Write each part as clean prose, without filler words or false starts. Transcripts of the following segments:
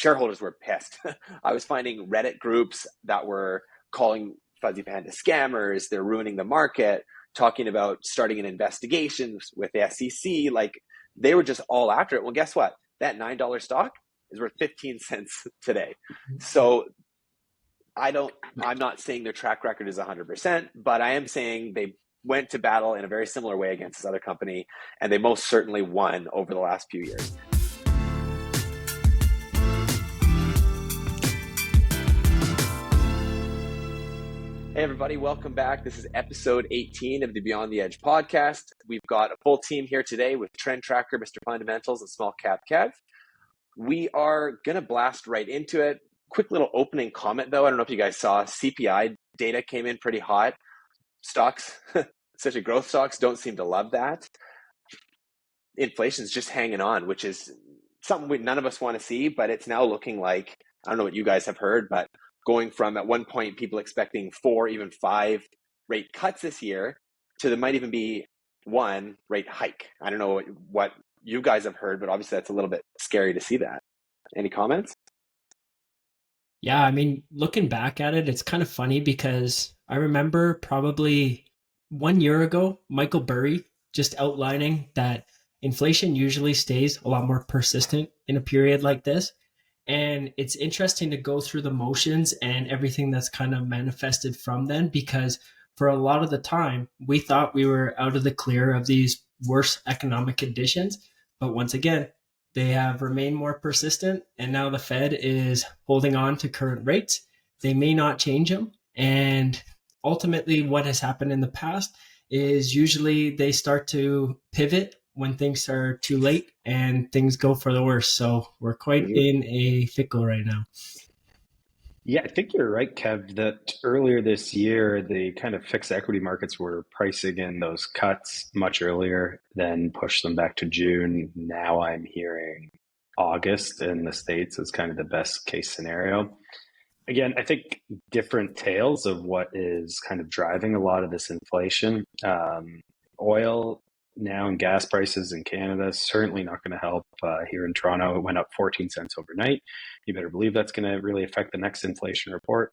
shareholders were pissed. I was finding Reddit groups that were calling Fuzzy Panda scammers. They're ruining the market, talking about starting an investigation with the SEC. Like, they were just all after it. Well, guess what? That $9 stock is worth 15 cents today. So I'm not saying their track record is 100%, but I am saying they went to battle in a very similar way against this other company, and they most certainly won over the last few years. Hey everybody, welcome back. This is episode 18 of the Beyond the Edge podcast. We've got a full team here today with Trend Tracker, Mr. Fundamentals, and Small Cap Kev. We are going to blast right into it. Quick little opening comment though. I don't know if you guys saw, CPI data came in pretty hot. Stocks, especially growth stocks, don't seem to love that. Inflation's just hanging on, which is something none of us want to see, but it's now looking like, I don't know what you guys have heard, but going from at one point people expecting 4, even 5 rate cuts this year to there might even be 1 rate hike. I don't know what you guys have heard, but obviously that's a little bit scary to see that. Any comments? Yeah, I mean, looking back at it, it's kind of funny because I remember probably 1 year ago, Michael Burry just outlining that inflation usually stays a lot more persistent in a period like this. And it's interesting to go through the motions and everything that's kind of manifested from then, because for a lot of the time, we thought we were out of the clear of these worse economic conditions. But once again, they have remained more persistent. And now the Fed is holding on to current rates. They may not change them. And ultimately, what has happened in the past is usually they start to pivot when things are too late and things go for the worse. So we're quite in a fickle right now. Yeah, I think you're right, Kev, that earlier this year, the kind of fixed equity markets were pricing in those cuts much earlier, then pushed them back to June. Now I'm hearing August in the States is kind of the best case scenario. Again, I think different tales of what is kind of driving a lot of this inflation. Oil now and gas prices in Canada is certainly not going to help. Here in Toronto, it went up 14 cents overnight. You better believe that's going to really affect the next inflation report.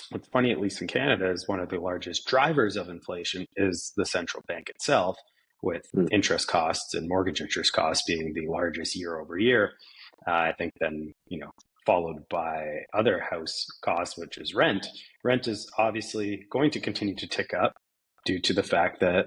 What's funny, at least in Canada, is one of the largest drivers of inflation is the central bank itself, with interest costs and mortgage interest costs being the largest year over year. I think then, followed by other house costs, which is rent. Rent is obviously going to continue to tick up due to the fact that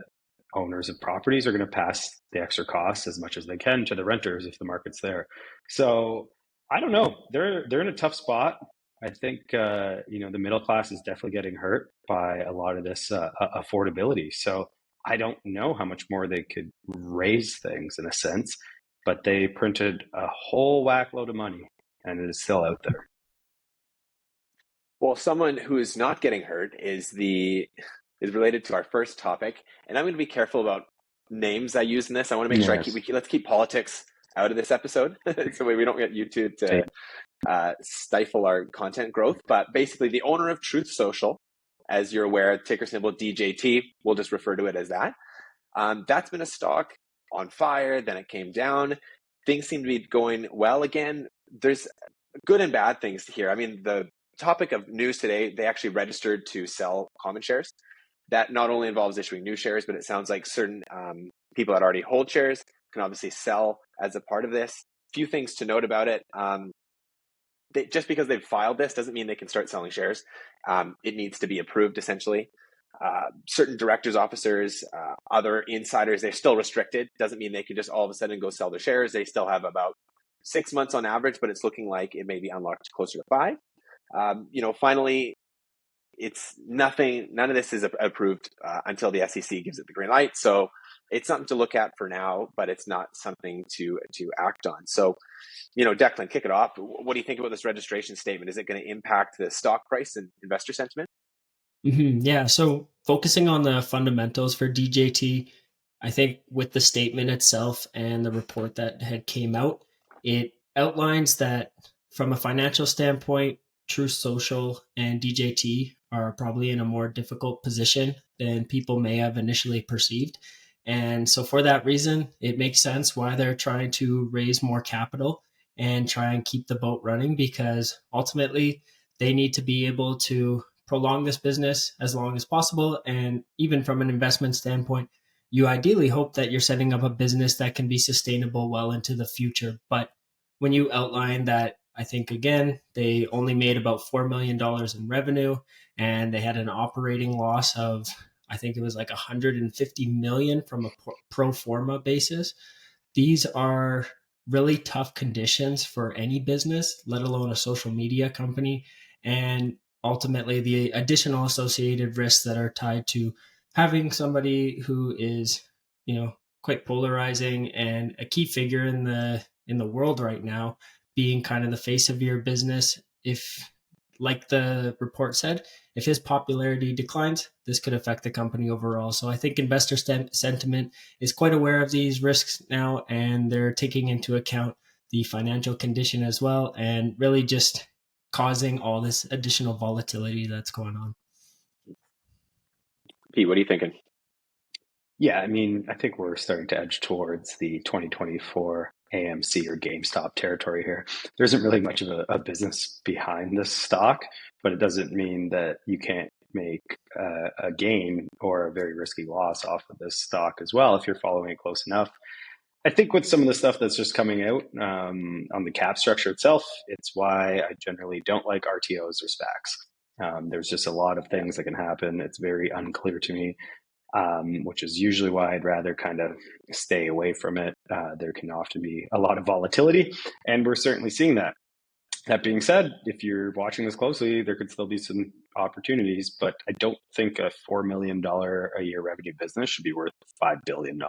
owners of properties are going to pass the extra costs as much as they can to the renters if the market's there. So I don't know. They're in a tough spot. I think the middle class is definitely getting hurt by a lot of this affordability. So I don't know how much more they could raise things in a sense, but they printed a whole whack load of money and it is still out there. Well, someone who is not getting hurt is related to our first topic, and I'm going to be careful about names I use in this. I want to make sure let's keep politics out of this episode, so we don't get YouTube to stifle our content growth. But basically, the owner of Truth Social, as you're aware, ticker symbol DJT, we'll just refer to it as that. That's been a stock on fire. Then it came down. Things seem to be going well again. There's good and bad things here. I mean, the topic of news today, they actually registered to sell common shares. That not only involves issuing new shares, but it sounds like certain people that already hold shares can obviously sell as a part of this. Few things to note about it. Just because they've filed this doesn't mean they can start selling shares. It needs to be approved, essentially. Certain directors, officers, other insiders, they're still restricted. Doesn't mean they can just all of a sudden go sell their shares. They still have about 6 months on average, but it's looking like it may be unlocked closer to 5. Finally, it's nothing. None of this is approved until the SEC gives it the green light. So it's something to look at for now, but it's not something to act on. So, Declan, kick it off. What do you think about this registration statement? Is it going to impact the stock price and investor sentiment? Yeah. So focusing on the fundamentals for DJT, I think with the statement itself and the report that had came out, it outlines that from a financial standpoint, Truth Social and DJT are probably in a more difficult position than people may have initially perceived. And so for that reason, it makes sense why they're trying to raise more capital and try and keep the boat running, because ultimately they need to be able to prolong this business as long as possible. And even from an investment standpoint, you ideally hope that you're setting up a business that can be sustainable well into the future. But when you outline that, I think, again, they only made about $4 million in revenue and they had an operating loss of, I think it was like 150 million from a pro forma basis. These are really tough conditions for any business, let alone a social media company. And ultimately, the additional associated risks that are tied to having somebody who is, quite polarizing and a key figure in the world right now, being kind of the face of your business. If, like the report said, if his popularity declines, this could affect the company overall. So I think investor sentiment is quite aware of these risks now, and they're taking into account the financial condition as well, and really just causing all this additional volatility that's going on. Pete, what are you thinking? Yeah, I mean, I think we're starting to edge towards the 2024 AMC or GameStop territory here. There isn't really much of a business behind this stock, but it doesn't mean that you can't make a gain or a very risky loss off of this stock as well if you're following it close enough. I think with some of the stuff that's just coming out on the cap structure itself, it's why I generally don't like RTOs or SPACs. There's just a lot of things that can happen. It's very unclear to me. Which is usually why I'd rather kind of stay away from it. There can often be a lot of volatility, and we're certainly seeing that. That being said, if you're watching this closely, there could still be some opportunities, but I don't think a $4 million a year revenue business should be worth $5 billion.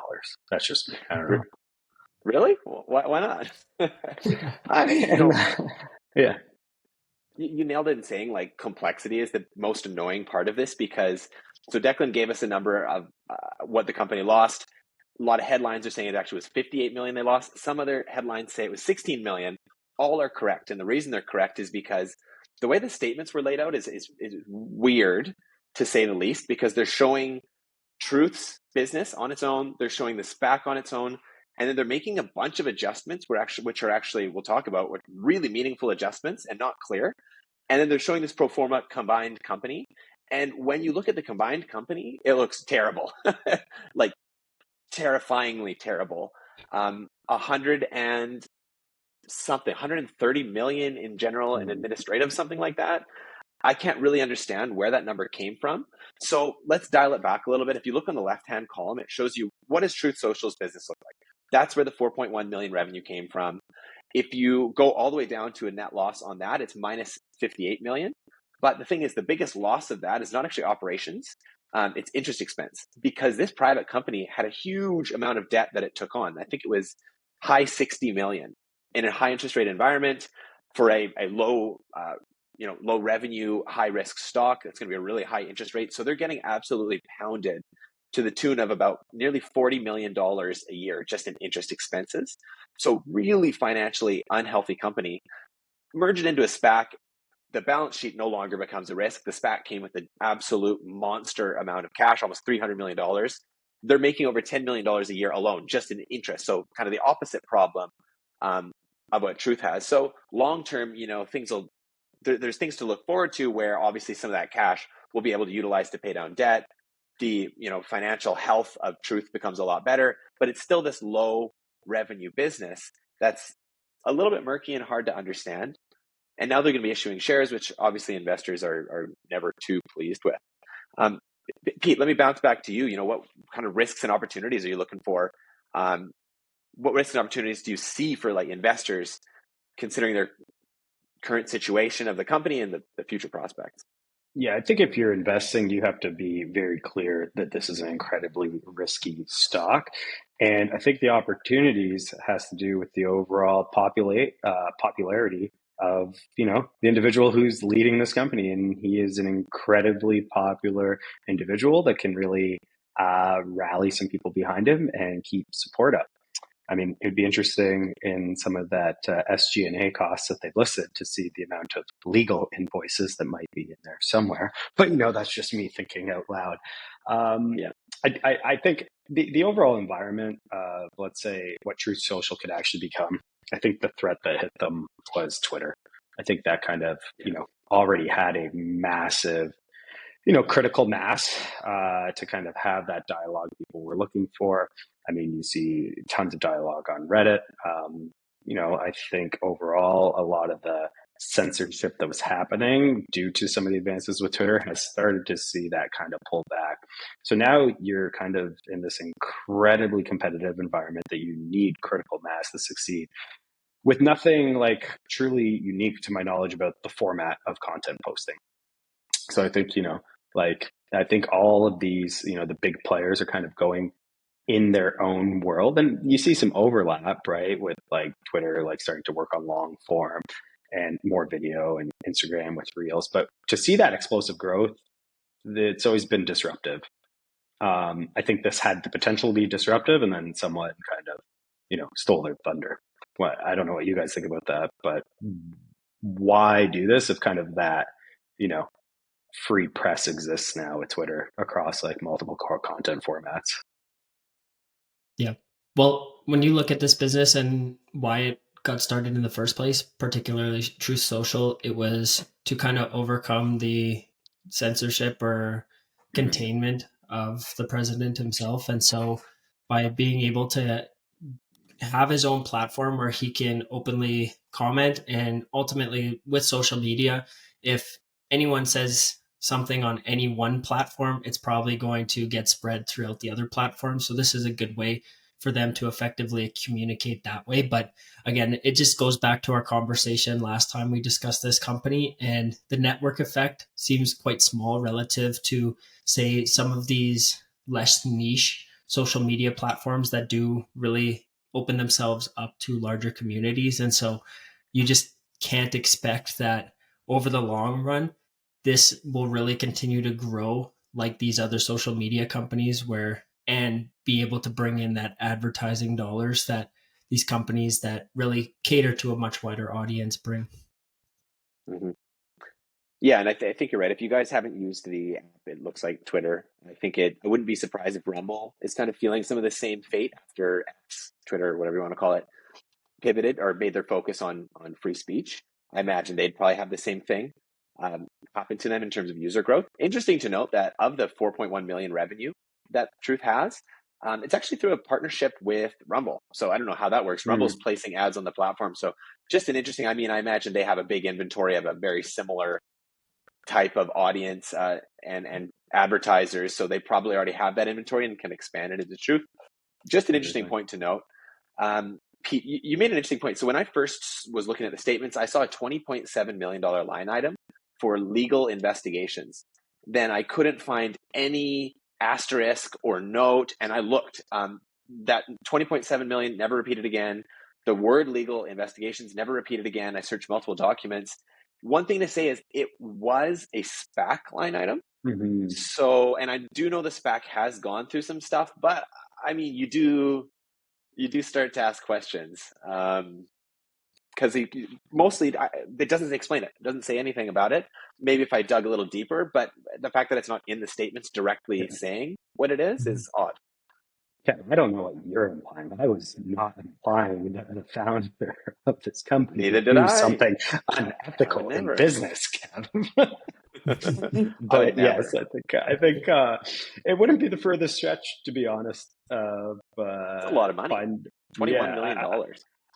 That's just me. I don't know. Really? Why not? I mean, yeah. You nailed it in saying like complexity is the most annoying part of this, because so Declan gave us a number of what the company lost. A lot of headlines are saying it actually was 58 million they lost. Some other headlines say it was 16 million. All are correct. And the reason they're correct is because the way the statements were laid out is weird, to say the least, because they're showing Truth's business on its own. They're showing the SPAC on its own. And then they're making a bunch of adjustments which are actually, we'll talk about, what really meaningful adjustments and not clear. And then they're showing this pro forma combined company. And when you look at the combined company, it looks terrible, like terrifyingly terrible. 130 million in general and administrative, something like that. I can't really understand where that number came from. So let's dial it back a little bit. If you look on the left-hand column, it shows you what does Truth Social's business look like. That's where the 4.1 million revenue came from. If you go all the way down to a net loss on that, it's minus 58 million. But the thing is, the biggest loss of that is not actually operations. It's interest expense, because this private company had a huge amount of debt that it took on. I think it was high 60 million in a high interest rate environment for a low low revenue, high risk stock. That's going to be a really high interest rate. So they're getting absolutely pounded to the tune of about nearly $40 million a year just in interest expenses. So really financially unhealthy company. Merge it into a SPAC, the balance sheet no longer becomes a risk. The SPAC came with an absolute monster amount of cash, almost $300 million. They're making over $10 million a year alone, just in interest. So kind of the opposite problem of what Truth has. So long-term, there's things to look forward to, where obviously some of that cash will be able to utilize to pay down debt. The financial health of Truth becomes a lot better, but it's still this low revenue business that's a little bit murky and hard to understand. And now they're going to be issuing shares, which obviously investors are never too pleased with. Pete, let me bounce back to you. What kind of risks and opportunities are you looking for? What risks and opportunities do you see for like investors, considering their current situation of the company and the future prospects? Yeah, I think if you're investing, you have to be very clear that this is an incredibly risky stock. And I think the opportunities has to do with the overall popularity of, the individual who's leading this company. And he is an incredibly popular individual that can really rally some people behind him and keep support up. I mean, it'd be interesting in some of that SG&A costs that they've listed to see the amount of legal invoices that might be in there somewhere. But, that's just me thinking out loud. I think the overall environment of, let's say, what Truth Social could actually become I think the threat that hit them was Twitter. I think that kind of, already had a massive, critical mass to kind of have that dialogue people were looking for. I mean, you see tons of dialogue on Reddit. I think overall, a lot of the censorship that was happening due to some of the advances with Twitter has started to see that kind of pull back. So now you're kind of in this incredibly competitive environment that you need critical mass to succeed, with nothing like truly unique to my knowledge about the format of content posting. So I think, I think all of these, the big players are kind of going in their own world, and you see some overlap, right, with like Twitter like starting to work on long form and more video, and Instagram with reels. But to see that explosive growth, it's always been disruptive. I think this had the potential to be disruptive, and then somewhat kind of stole their thunder. I don't know what you guys think about that, but why do this if kind of that free press exists now with Twitter across like multiple core content formats? Yeah. Well, when you look at this business and why it got started in the first place, particularly Truth Social, it was to kind of overcome the censorship or containment of the president himself. And so by being able to have his own platform where he can openly comment, and ultimately with social media, if anyone says something on any one platform, it's probably going to get spread throughout the other platforms. So this is a good way for them to effectively communicate that way. But again, it just goes back to our conversation last time we discussed this company, and the network effect seems quite small relative to, say, some of these less niche social media platforms that do really open themselves up to larger communities. And so you just can't expect that over the long run, this will really continue to grow like these other social media companies, and be able to bring in that advertising dollars that these companies that really cater to a much wider audience bring. Mm-hmm. Yeah, and I think you're right. If you guys haven't used the app, it looks like Twitter. I wouldn't be surprised if Rumble is kind of feeling some of the same fate after X, Twitter, whatever you want to call it, pivoted or made their focus on free speech. I imagine they'd probably have the same thing happen to them in terms of user growth. Interesting to note that of the 4.1 million revenue that Truth has, it's actually through a partnership with Rumble. So I don't know how that works. Rumble's placing ads on the platform. So just an interesting, I imagine they have a big inventory of a very similar type of audience and advertisers. So they probably already have that inventory and can expand it into Truth. Just an interesting point to note. Pete, you made an interesting point. So when I first was looking at the statements, I saw a $20.7 million line item for legal investigations. Then I couldn't find any asterisk or note, and I looked. That 20.7 million never repeated again. The word legal investigations never repeated again. I searched multiple documents. One thing to say is it was a SPAC line item. Mm-hmm. So, and I do know the SPAC has gone through some stuff, but you do start to ask questions because mostly it doesn't explain it. It doesn't say anything about it. Maybe if I dug a little deeper, but the fact that it's not in the statements directly saying what it is odd. Yeah, I don't know what you're implying, but I was not implying that the founder of this company Neither did I. Something unethical in business, Kevin. But yes, I think it wouldn't be the furthest stretch, to be honest. It's a lot of money. $21 million.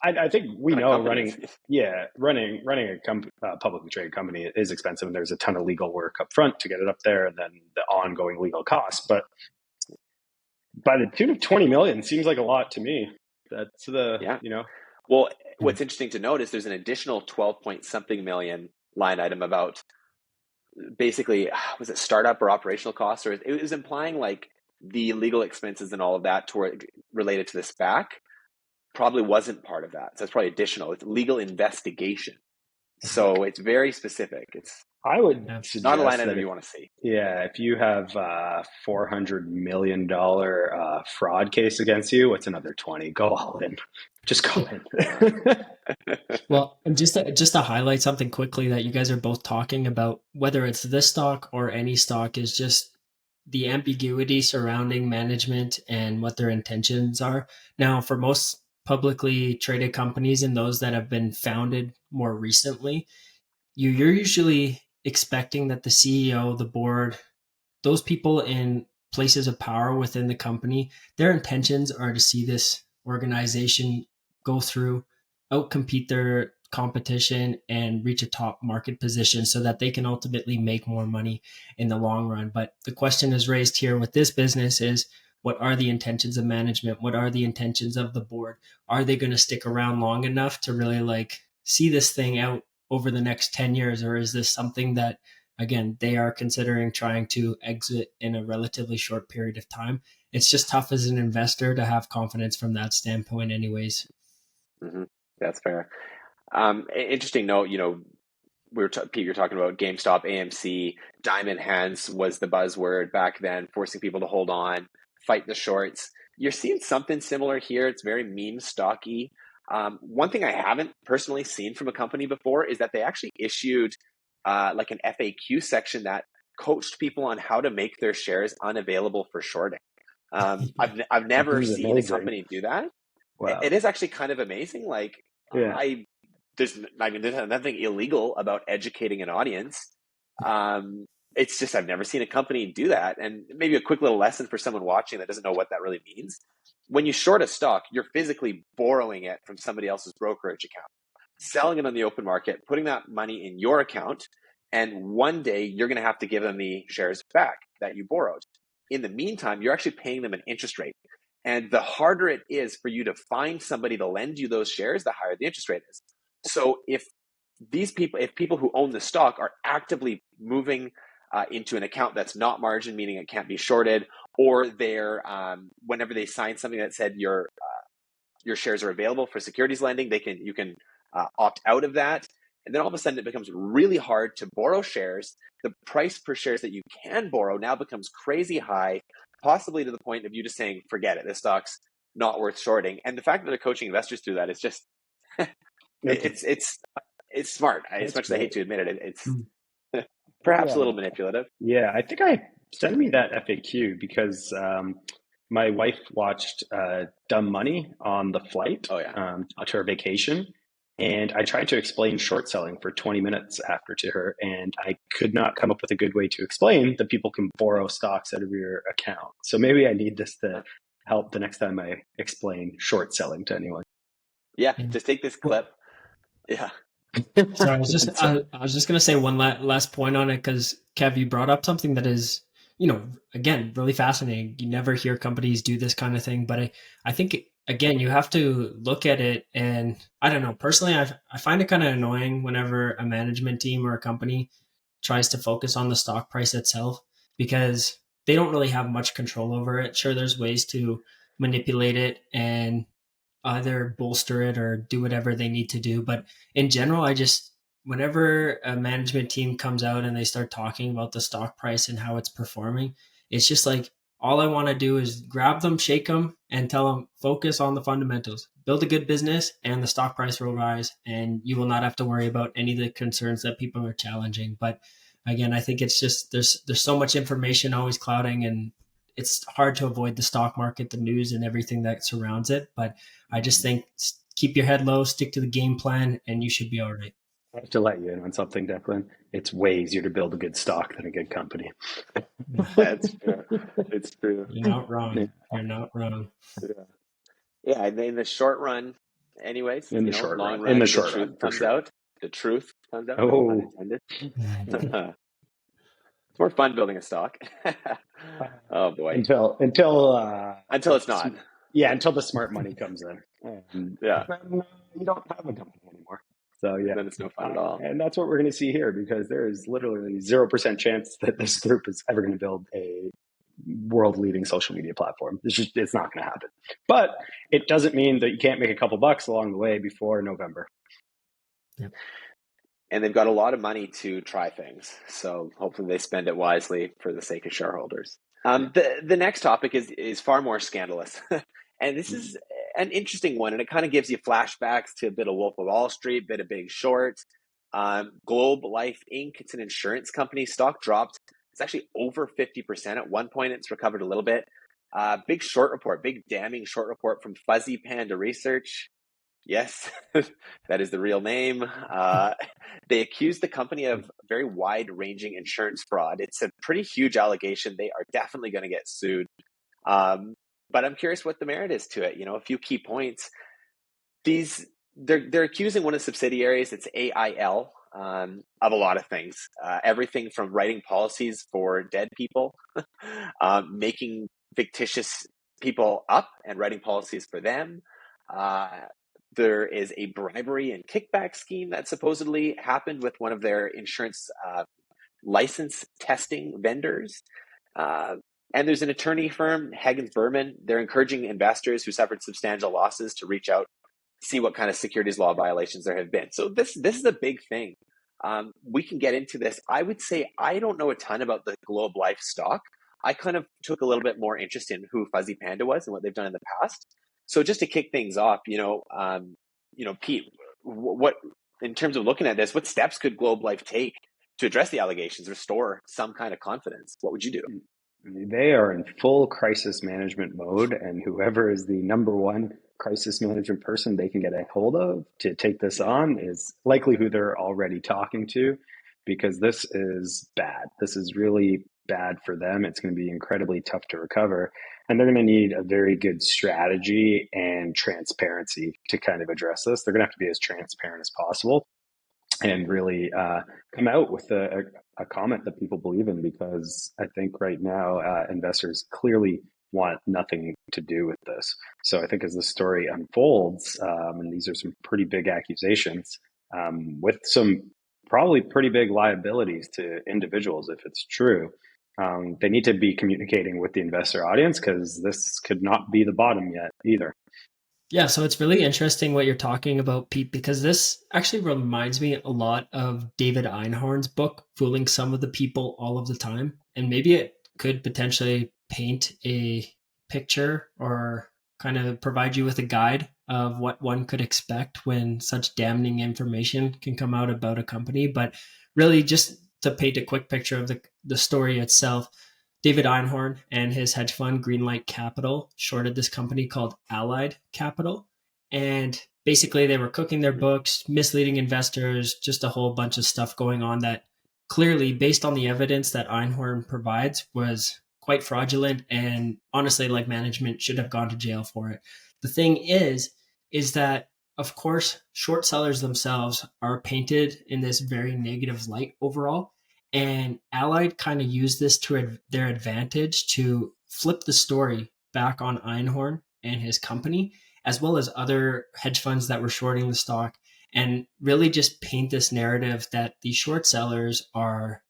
I think we know running a publicly traded company is expensive, and there's a ton of legal work up front to get it up there, and then the ongoing legal costs. But by the tune of 20 million seems like a lot to me. That's Well, what's interesting to note is there's an additional 12 point something million line item about basically, was it startup or operational costs, or it was implying like the legal expenses and all of that related to the SPAC probably wasn't part of that. So it's probably additional. It's legal investigation. So it's very specific. I would suggest not a line item you want to see. Yeah, if you have a $400 million fraud case against you, what's another 20? Go all in. Just go in. Well, and just to highlight something quickly that you guys are both talking about, whether it's this stock or any stock, is just the ambiguity surrounding management and what their intentions are. Now, for most publicly traded companies and those that have been founded more recently, you're usually expecting that the CEO, the board, those people in places of power within the company, their intentions are to see this organization go through, outcompete their competition, and reach a top market position so that they can ultimately make more money in the long run. But the question is raised here with this business is, what are the intentions of management? What are the intentions of the board? Are they going to stick around long enough to really like see this thing out over the next 10 years? Or is this something that, again, they are considering trying to exit in a relatively short period of time? It's just tough as an investor to have confidence from that standpoint anyways. Mm-hmm. That's fair. Interesting note, Pete, you're talking about GameStop, AMC, diamond hands was the buzzword back then, forcing people to hold on, fight the shorts. You're seeing something similar here. It's very meme stocky. One thing I haven't personally seen from a company before is that they actually issued like an FAQ section that coached people on how to make their shares unavailable for shorting. I've never seen a company do that. Wow. It is actually kind of amazing. Like there's nothing illegal about educating an audience. It's just I've never seen a company do that. And maybe a quick little lesson for someone watching that doesn't know what that really means. When you short a stock, you're physically borrowing it from somebody else's brokerage account, selling it on the open market, putting that money in your account, and one day you're going to have to give them the shares back that you borrowed. In the meantime, you're actually paying them an interest rate. And the harder it is for you to find somebody to lend you those shares, the higher the interest rate is. So if people who own the stock are actively moving into an account that's not margin, meaning it can't be shorted, or they're whenever they sign something that said your shares are available for securities lending, you can opt out of that, and then all of a sudden it becomes really hard to borrow shares. The price per shares that you can borrow now becomes crazy high, possibly to the point of you just saying, "Forget it, this stock's not worth shorting." And the fact that they're coaching investors through that is just it's smart. As much as I hate to admit it, it's perhaps a little manipulative. Yeah, I think send me that FAQ because my wife watched Dumb Money on the flight to her vacation. And I tried to explain short selling for 20 minutes after to her, and I could not come up with a good way to explain that people can borrow stocks out of your account. So maybe I need this to help the next time I explain short selling to anyone. Yeah, just take this clip. Yeah. So I was just going to say one last point on it, because Kev, you brought up something that is, again, really fascinating. You never hear companies do this kind of thing, but I think, again, you have to look at it, and I don't know, personally, I find it kind of annoying whenever a management team or a company tries to focus on the stock price itself, because they don't really have much control over it. Sure, there's ways to manipulate it and either bolster it or do whatever they need to do. But in general, whenever a management team comes out and they start talking about the stock price and how it's performing, it's just like, all I want to do is grab them, shake them, and tell them, focus on the fundamentals, build a good business, and the stock price will rise, and you will not have to worry about any of the concerns that people are challenging. But again, I think it's just, there's so much information always clouding, and it's hard to avoid the stock market, the news, and everything that surrounds it. But I just think keep your head low, stick to the game plan, and you should be all right. I have to let you in on something, Declan. It's way easier to build a good stock than a good company. That's true. It's true. You're not wrong. You're not wrong. Yeah, and in the short run, anyways, in the short long run, the truth comes out. The truth comes out. Oh, it's more fun building a stock. Oh boy. Until it's not. Yeah, until the smart money comes in. And then, you don't have a company anymore. So yeah, then it's no fun at all. And that's what we're going to see here, because there is literally 0% chance that this group is ever going to build a world-leading social media platform. It's not going to happen. But it doesn't mean that you can't make a couple bucks along the way before November. Yep. And they've got a lot of money to try things, so hopefully they spend it wisely for the sake of shareholders. The next topic is far more scandalous, and this is an interesting one, and it kind of gives you flashbacks to a bit of Wolf of Wall Street, bit of Big Short. Globe Life Inc. It's an insurance company. Stock dropped. It's actually over 50% at one point. It's recovered a little bit. Big short report, big damning short report from Fuzzy Panda Research. Yes, that is the real name. They accused the company of very wide-ranging insurance fraud. It's a pretty huge allegation. They are definitely going to get sued. But I'm curious what the merit is to it. A few key points. They're accusing one of the subsidiaries, it's AIL, of a lot of things. Everything from writing policies for dead people, making fictitious people up and writing policies for them. There is a bribery and kickback scheme that supposedly happened with one of their insurance license testing vendors. And there's an attorney firm, Hagens Berman. They're encouraging investors who suffered substantial losses to reach out, see what kind of securities law violations there have been. So this is a big thing. We can get into this. I would say I don't know a ton about the Globe Life stock. I kind of took a little bit more interest in who Fuzzy Panda was and what they've done in the past. So just to kick things off, Pete, what in terms of looking at this, what steps could Globe Life take to address the allegations, restore some kind of confidence? What would you do? They are in full crisis management mode, and whoever is the number one crisis management person they can get a hold of to take this on is likely who they're already talking to, because this is bad. This is really bad for them. It's going to be incredibly tough to recover, and they're going to need a very good strategy and transparency to kind of address this. They're going to have to be as transparent as possible and really come out with a comment that people believe in, because I think right now investors clearly want nothing to do with this. So I think as the story unfolds, and these are some pretty big accusations with some probably pretty big liabilities to individuals if it's true, they need to be communicating with the investor audience, because this could not be the bottom yet either. Yeah, so it's really interesting what you're talking about, Pete, because this actually reminds me a lot of David Einhorn's book, Fooling Some of the People All of the Time. And maybe it could potentially paint a picture or kind of provide you with a guide of what one could expect when such damning information can come out about a company. But really, just to paint a quick picture of the story itself, David Einhorn and his hedge fund, Greenlight Capital, shorted this company called Allied Capital. And basically, they were cooking their books, misleading investors, just a whole bunch of stuff going on that clearly, based on the evidence that Einhorn provides, was quite fraudulent. And honestly, like, management should have gone to jail for it. The thing is that, of course, short sellers themselves are painted in this very negative light overall. And Allied kind of used this to their advantage to flip the story back on Einhorn and his company, as well as other hedge funds that were shorting the stock, and really just paint this narrative that these short sellers are,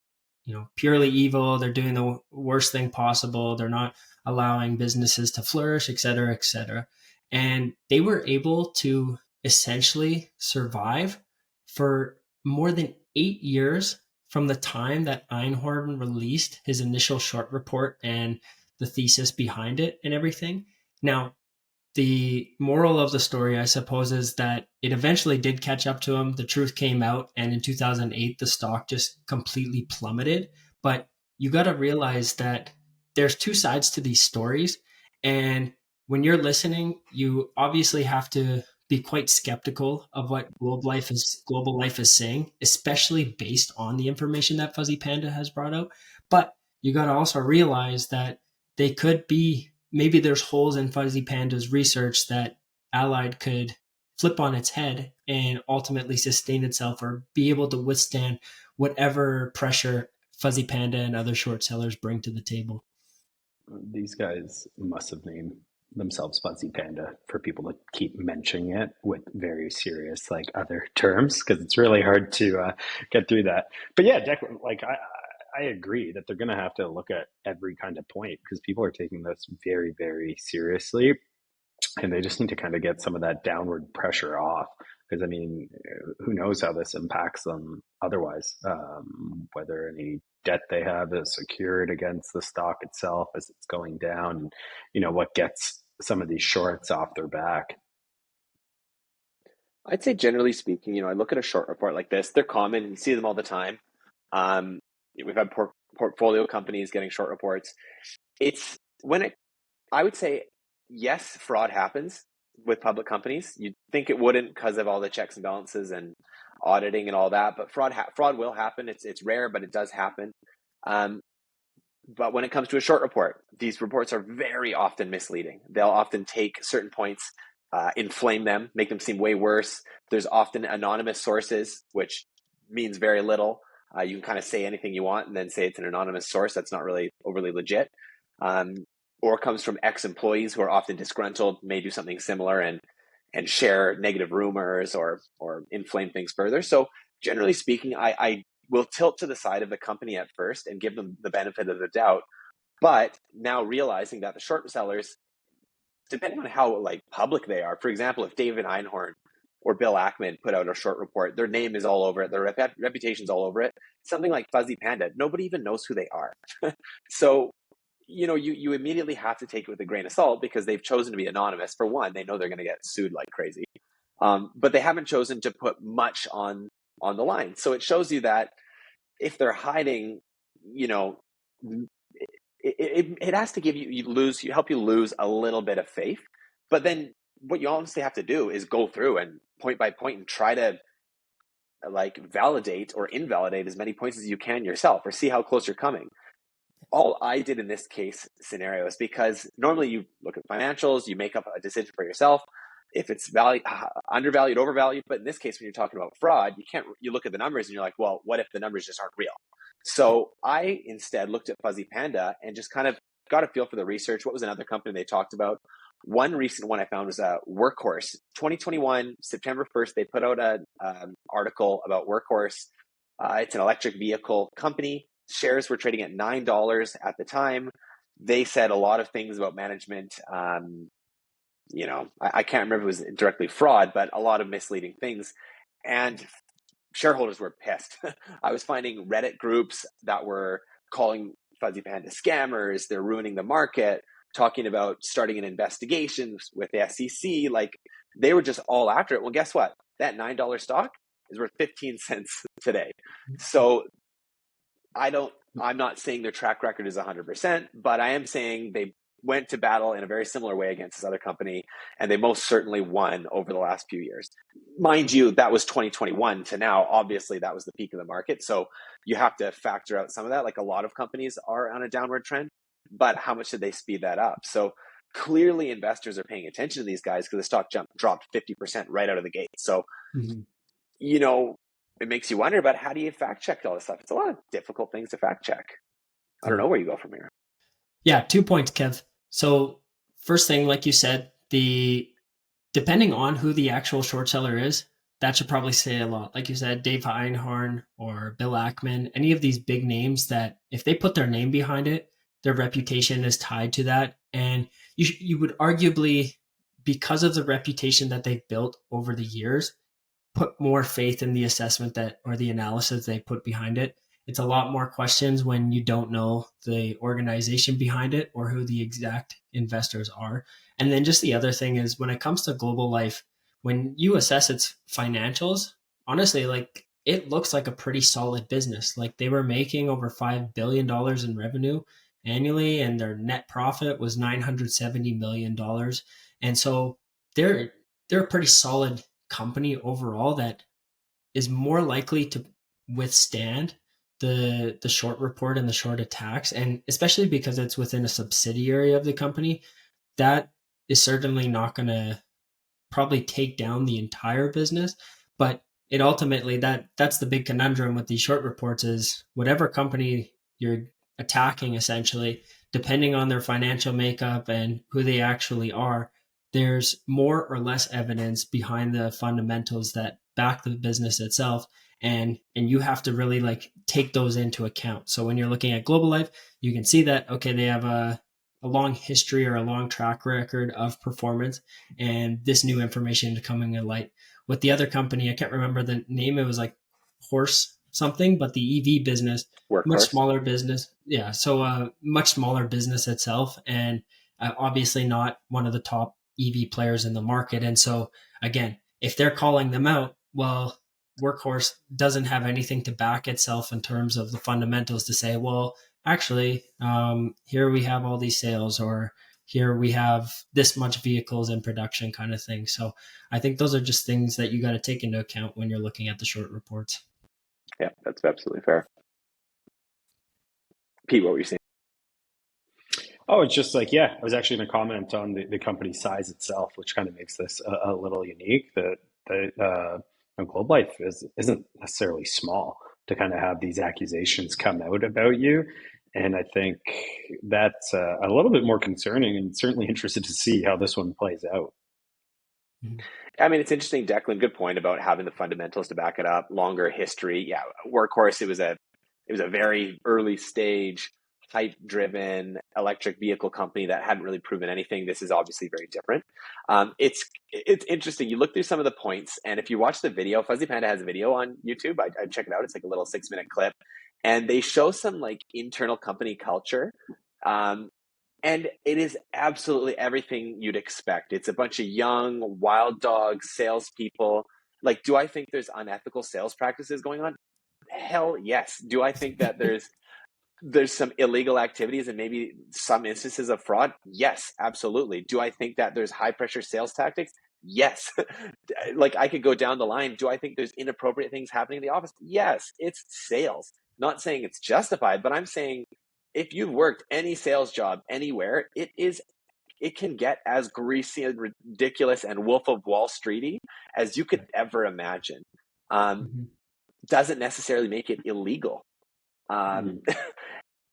purely evil. They're doing the worst thing possible. They're not allowing businesses to flourish, et cetera, et cetera. And they were able to essentially survive for more than 8 years from the time that Einhorn released his initial short report and the thesis behind it and everything. Now, the moral of the story, I suppose, is that it eventually did catch up to him. The truth came out, and in 2008, the stock just completely plummeted. But you got to realize that there's two sides to these stories. And when you're listening, you obviously have to be quite skeptical of what Global Life is saying, especially based on the information that Fuzzy Panda has brought out. But you got to also realize that they could be, maybe there's holes in Fuzzy Panda's research that Allied could flip on its head and ultimately sustain itself or be able to withstand whatever pressure Fuzzy Panda and other short sellers bring to the table. These guys must have named themselves Fuzzy Panda for people to keep mentioning it with very serious other terms, because it's really hard to get through that. But yeah, Declan, I agree that they're going to have to look at every kind of point, because people are taking this very, very seriously, and they just need to kind of get some of that downward pressure off. Because, I mean, who knows how this impacts them otherwise, whether any debt they have is secured against the stock itself as it's going down, and, what gets some of these shorts off their back. I'd say generally speaking, I look at a short report like this, they're common, you see them all the time. We've had portfolio companies getting short reports. It's when it I would say yes, fraud happens with public companies. You'd think it wouldn't because of all the checks and balances and auditing and all that, but fraud will happen. It's rare, but it does happen. But when it comes to a short report, these reports are very often misleading. They'll often take certain points, inflame them, make them seem way worse. There's often anonymous sources, which means very little. You can kind of say anything you want and then say it's an anonymous source. That's not really overly legit. Or comes from ex-employees who are often disgruntled, may do something similar and share negative rumors or inflame things further. So generally speaking, I will tilt to the side of the company at first and give them the benefit of the doubt. But now realizing that the short sellers, depending on how like public they are, for example, if David Einhorn or Bill Ackman put out a short report, their name is all over it, their reputation's all over it. Something like Fuzzy Panda, nobody even knows who they are. So, you immediately have to take it with a grain of salt because they've chosen to be anonymous. For one, they know they're going to get sued like crazy, but they haven't chosen to put much on the line. So it shows you that if they're hiding, it has to give help you lose a little bit of faith. But then what you honestly have to do is go through and point by point and try to like validate or invalidate as many points as you can yourself, or see how close you're coming. All I did in this case scenario is because normally you look at financials, you make up a decision for yourself if it's undervalued, overvalued. But in this case, when you're talking about fraud, you look at the numbers and you're like, well, what if the numbers just aren't real? So I instead looked at Fuzzy Panda and just kind of got a feel for the research. What was another company they talked about? One recent one I found was Workhorse. 2021, September 1st, they put out an article about Workhorse. It's an electric vehicle company. Shares were trading at $9 at the time. They said a lot of things about management. I can't remember if it was directly fraud, but a lot of misleading things. And shareholders were pissed. I was finding Reddit groups that were calling Fuzzy Panda scammers. They're ruining the market, talking about starting an investigation with the SEC. Like, they were just all after it. Well, guess what? That $9 stock is worth 15 cents today. So I'm not saying their track record is 100%, but I am saying they went to battle in a very similar way against this other company, and they most certainly won over the last few years. Mind you, that was 2021 to now. Obviously, that was the peak of the market. So you have to factor out some of that. Like, a lot of companies are on a downward trend, but how much did they speed that up? So clearly investors are paying attention to these guys because the stock dropped 50% right out of the gate. So, it makes you wonder about how do you fact check all this stuff. It's a lot of difficult things to fact check. I don't know where you go from here. Yeah, 2 points, Kev. So first thing, like you said, depending on who the actual short seller is, that should probably say a lot. Like you said, Dave Einhorn or Bill Ackman, any of these big names that if they put their name behind it, their reputation is tied to that. And you would arguably, because of the reputation that they've built over the years, put more faith in the assessment or the analysis they put behind it. It's a lot more questions when you don't know the organization behind it or who the exact investors are. And then just the other thing is, when it comes to Global Life, when you assess its financials, honestly, like, it looks like a pretty solid business. Like, they were making over $5 billion in revenue annually, and their net profit was $970 million. And so they're a pretty solid company overall that is more likely to withstand the short report and the short attacks. And especially because it's within a subsidiary of the company, that is certainly not going to probably take down the entire business. But it ultimately, that's the big conundrum with these short reports, is whatever company you're attacking, essentially, depending on their financial makeup and who they actually are, there's more or less evidence behind the fundamentals that back the business itself. And you have to really like take those into account. So when you're looking at Global Life, you can see that, okay, they have a long history or a long track record of performance, and this new information is coming to light. With the other company, I can't remember the name. It was like Horse something, but the EV business, much smaller business. Yeah. So much smaller business itself. And obviously not one of the top EV players in the market. And so again, if they're calling them out, well, Workhorse doesn't have anything to back itself in terms of the fundamentals to say, well, actually, here we have all these sales, or here we have this much vehicles in production kind of thing. So I think those are just things that you got to take into account when you're looking at the short reports. Yeah, that's absolutely fair. Pete, what were you saying? Oh, it's just like, yeah, I was actually going to comment on the company size itself, which kind of makes this a little unique. Globe Life isn't necessarily small to kind of have these accusations come out about you. And I think that's a little bit more concerning, and certainly interested to see how this one plays out. I mean, it's interesting, Declan. Good point about having the fundamentals to back it up. Longer history. Yeah, Workhorse. It was a very early stage, hype-driven electric vehicle company that hadn't really proven anything. This is obviously very different. It's interesting. You look through some of the points, and if you watch the video, Fuzzy Panda has a video on YouTube. I check it out. It's like a little 6-minute clip, and they show some like internal company culture. And it is absolutely everything you'd expect. It's a bunch of young, wild dog salespeople. Like, do I think there's unethical sales practices going on? Hell yes. Do I think that there's some illegal activities and maybe some instances of fraud? Yes, absolutely. Do I think that there's high pressure sales tactics? Yes. Like, I could go down the line. Do I think there's inappropriate things happening in the office? Yes. It's sales. Not saying it's justified, but I'm saying if you've worked any sales job anywhere, it can get as greasy and ridiculous and Wolf of Wall Streety as you could ever imagine. Doesn't necessarily make it illegal.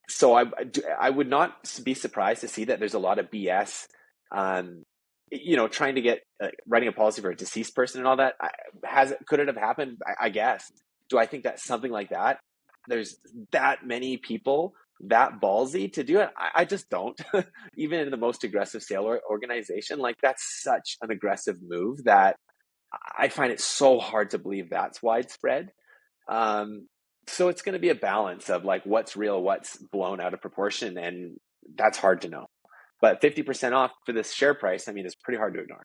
So I would not be surprised to see that there's a lot of BS. Trying to get writing a policy for a deceased person and all that. Could it have happened? I guess. Do I think that something like that? There's that many people that ballsy to do it? I just don't. Even in the most aggressive sale organization, like, that's such an aggressive move that I find it so hard to believe that's widespread. So it's going to be a balance of like what's real, what's blown out of proportion, and that's hard to know. But 50% off for this share price, I mean, it's pretty hard to ignore.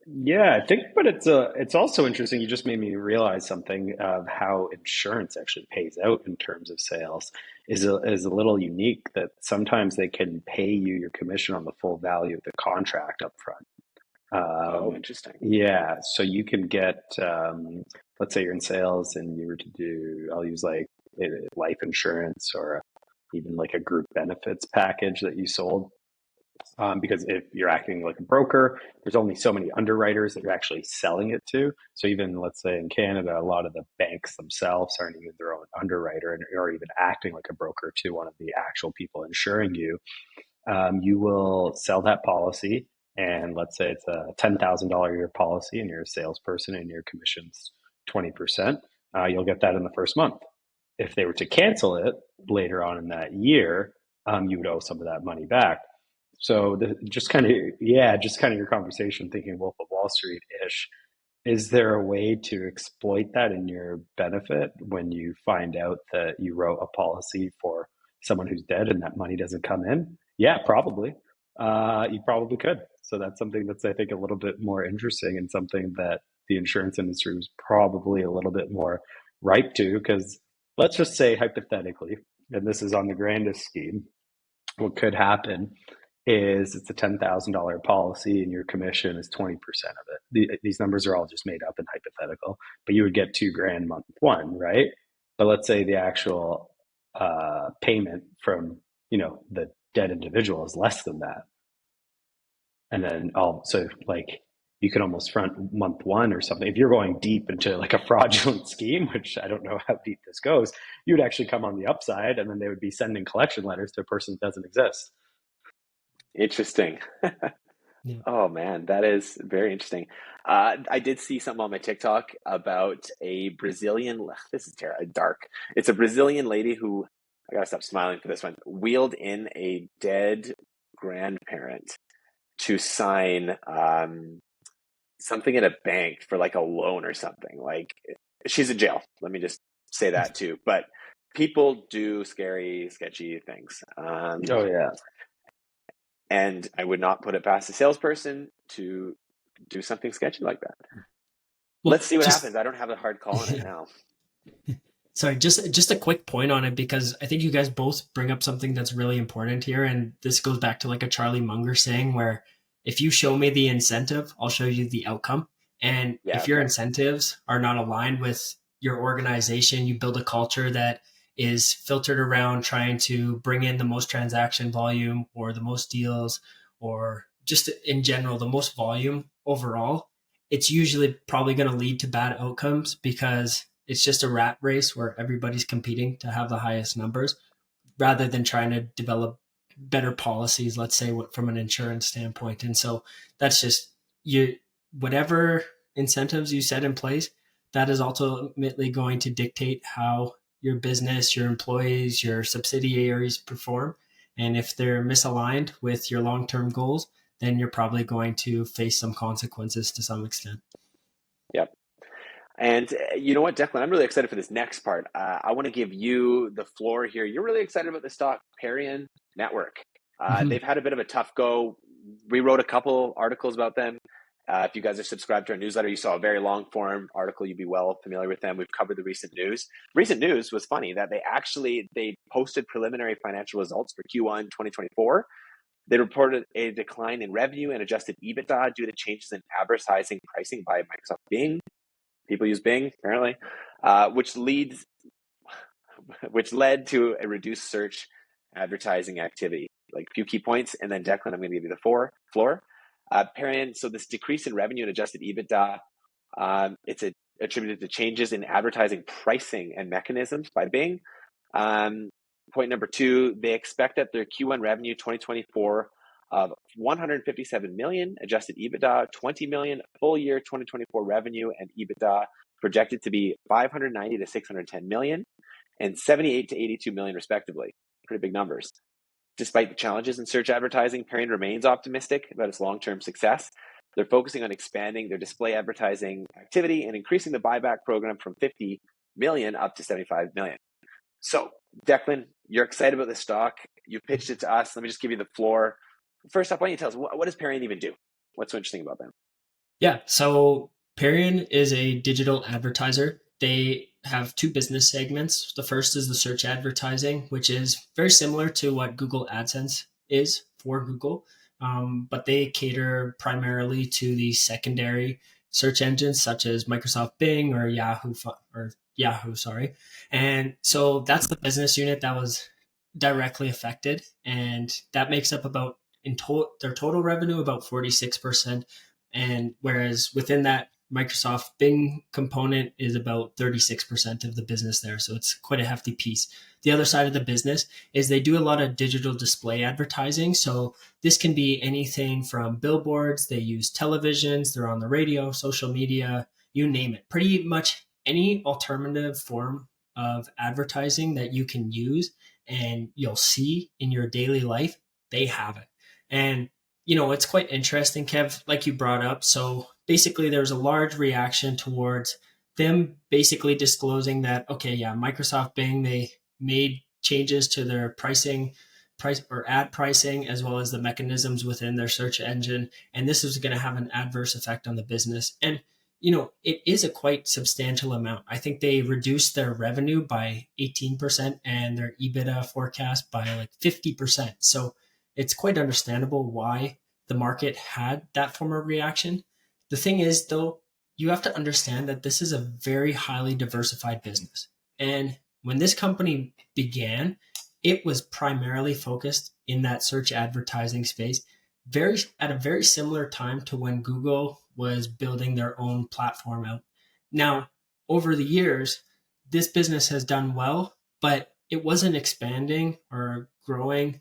Yeah, I think, but it's also interesting. You just made me realize something of how insurance actually pays out in terms of sales is a little unique, that sometimes they can pay you your commission on the full value of the contract up front. Interesting. Yeah, so you can get, let's say you're in sales and you were to do, I'll use like life insurance or even like a group benefits package that you sold. Because if you're acting like a broker, there's only so many underwriters that you're actually selling it to. So even, let's say in Canada, a lot of the banks themselves aren't even their own underwriter or even acting like a broker to one of the actual people insuring you. You will sell that policy, and let's say it's a $10,000 a year policy and you're a salesperson and your commission's 20%. You'll get that in the first month. If they were to cancel it later on in that year, you would owe some of that money back. So just kind of your conversation, thinking Wolf of Wall Street-ish, is there a way to exploit that in your benefit when you find out that you wrote a policy for someone who's dead and that money doesn't come in? Yeah, probably. You probably could. So that's something that's, I think, a little bit more interesting and something that the insurance industry was probably a little bit more ripe to, because let's just say hypothetically, and this is on the grandest scheme, what could happen is it's a $10,000 policy and your commission is 20% of it. These numbers are all just made up and hypothetical, but you would get $2,000 month one, right? But let's say the actual payment from the dead individual is less than that, and then so like you could almost front month one or something. If you're going deep into like a fraudulent scheme, which I don't know how deep this goes, you would actually come on the upside, and then they would be sending collection letters to a person that doesn't exist. Interesting. Yeah. Oh man, that is very interesting. I did see something on my TikTok about a Brazilian. This is dark. It's a Brazilian lady who, I gotta stop smiling for this one, wheeled in a dead grandparent to sign something at a bank for like a loan or something. Like, she's in jail. Let me just say that too. But people do scary, sketchy things. Oh yeah. And I would not put it past a salesperson to do something sketchy like that. Well, let's see what happens. I don't have a hard call on it now. Sorry, just a quick point on it, because I think you guys both bring up something that's really important here, and this goes back to like a Charlie Munger saying, where if you show me the incentive, I'll show you the outcome. And Yeah, if your okay. incentives are not aligned with your organization, you build a culture that is filtered around trying to bring in the most transaction volume or the most deals, or just in general the most volume overall, it's usually probably going to lead to bad outcomes, because it's just a rat race where everybody's competing to have the highest numbers rather than trying to develop better policies, let's say from an insurance standpoint. And so that's just you, whatever incentives you set in place, that is ultimately going to dictate how your business, your employees, your subsidiaries perform. And if they're misaligned with your long-term goals, then you're probably going to face some consequences to some extent. Yep. And you know what, Declan, I'm really excited for this next part. I want to give you the floor here. You're really excited about the stock, Perion Network. They've had a bit of a tough go. We wrote a couple articles about them. If you guys are subscribed to our newsletter, you saw a very long form article. You'd be well familiar with them. We've covered the recent news. Recent news was funny that they posted preliminary financial results for Q1 2024. They reported a decline in revenue and adjusted EBITDA due to changes in advertising pricing by Microsoft Bing. People use Bing, apparently, which led to a reduced search advertising activity. Like a few key points, and then Declan, I'm going to give you the floor. Perion, so this decrease in revenue and adjusted EBITDA, it's attributed to changes in advertising pricing and mechanisms by Bing. Point number 2, they expect that their Q1 revenue 2024 of 157 million, adjusted EBITDA 20 million, full year 2024 revenue and EBITDA projected to be 590 to 610 million and 78 to 82 million respectively. Pretty big numbers. Despite the challenges in search advertising, Perion remains optimistic about its long-term success. They're focusing on expanding their display advertising activity and increasing the buyback program from 50 million up to 75 million. So, Declan, you're excited about this stock. You pitched it to us. Let me just give you the floor. First up, why don't you tell us, what does Perion even do? What's so interesting about them? Yeah, so Perion is a digital advertiser. They have two business segments. The first is the search advertising, which is very similar to what Google AdSense is for Google, but they cater primarily to the secondary search engines such as Microsoft Bing or Yahoo, sorry. And so that's the business unit that was directly affected, and that makes up about their total revenue about 46%. And whereas within that, Microsoft Bing component is about 36% of the business there. So it's quite a hefty piece. The other side of the business is they do a lot of digital display advertising. So this can be anything from billboards, they use televisions, they're on the radio, social media, you name it. Pretty much any alternative form of advertising that you can use and you'll see in your daily life, they have it. And it's quite interesting, Kev, like you brought up. So basically, there's a large reaction towards them basically disclosing that, okay, yeah, Microsoft Bing, they made changes to their price or ad pricing, as well as the mechanisms within their search engine. And this is going to have an adverse effect on the business. And, it is a quite substantial amount. I think they reduced their revenue by 18% and their EBITDA forecast by like 50%. So it's quite understandable why the market had that form of reaction. The thing is, though, you have to understand that this is a very highly diversified business. And when this company began, it was primarily focused in that search advertising space, at a very similar time to when Google was building their own platform out. Now, over the years, this business has done well, but it wasn't expanding or growing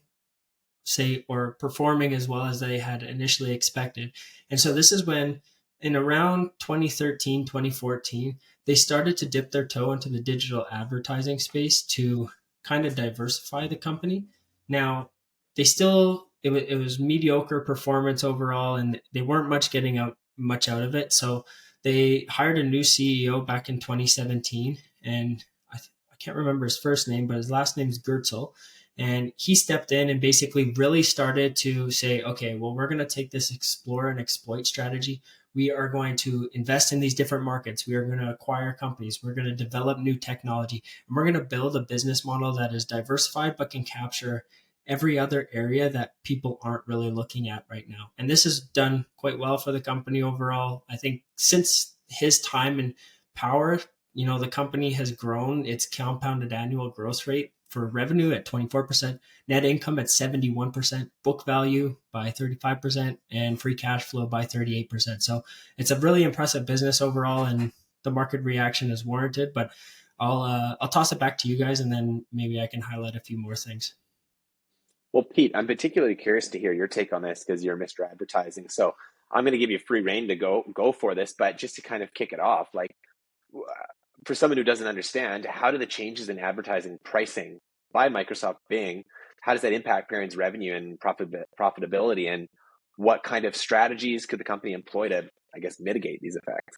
or performing as well as they had initially expected. And so this is when, in around 2013, 2014, they started to dip their toe into the digital advertising space to kind of diversify the company. Now, it was mediocre performance overall, and they weren't getting much out of it. So they hired a new CEO back in 2017, and I can't remember his first name, but his last name is Gertzel. And he stepped in and basically really started to say, okay, well, we're going to take this explore and exploit strategy. We are going to invest in these different markets. We are going to acquire companies. We're going to develop new technology. And we're going to build a business model that is diversified but can capture every other area that people aren't really looking at right now. And this has done quite well for the company overall. I think since his time in power, the company has grown its compounded annual growth rate for revenue at 24%, net income at 71%, book value by 35%, and free cash flow by 38%. So it's a really impressive business overall, and the market reaction is warranted. But I'll toss it back to you guys, and then maybe I can highlight a few more things. Well, Pete, I'm particularly curious to hear your take on this because you're Mr. Advertising. So I'm going to give you free reign to go for this, but just to kind of kick it off, like for someone who doesn't understand, how do the changes in advertising pricing by Microsoft Bing, how does that impact Perion's revenue and profitability? And what kind of strategies could the company employ to, I guess, mitigate these effects?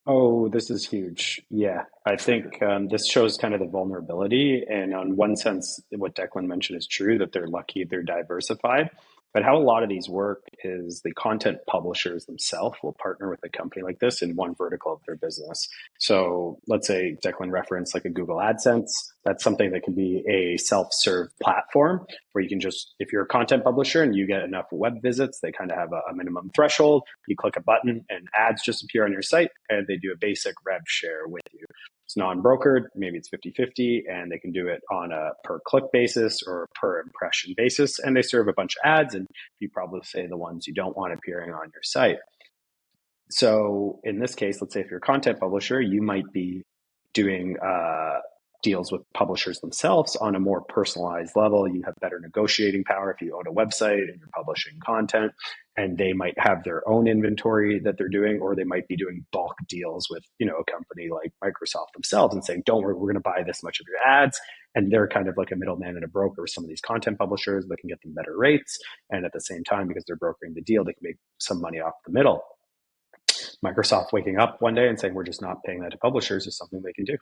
Oh, this is huge. Yeah, I think this shows kind of the vulnerability. And on one sense, what Declan mentioned is true, that they're lucky they're diversified. But how a lot of these work is the content publishers themselves will partner with a company like this in one vertical of their business. So let's say Declan referenced like a Google AdSense. That's something that can be a self-serve platform where you can just, if you're a content publisher and you get enough web visits, they kind of have a minimum threshold. You click a button and ads just appear on your site and they do a basic rev share with you. It's non-brokered, maybe it's 50-50, and they can do it on a per click basis or per impression basis. And they serve a bunch of ads, and you probably say the ones you don't want appearing on your site. So in this case, let's say if you're a content publisher, you might be doing deals with publishers themselves on a more personalized level. You have better negotiating power if you own a website and you're publishing content, and they might have their own inventory that they're doing, or they might be doing bulk deals with, a company like Microsoft themselves and saying, don't worry, we're going to buy this much of your ads. And they're kind of like a middleman and a broker with some of these content publishers that can get them better rates. And at the same time, because they're brokering the deal, they can make some money off the middle. Microsoft waking up one day and saying, we're just not paying that to publishers is something they can do.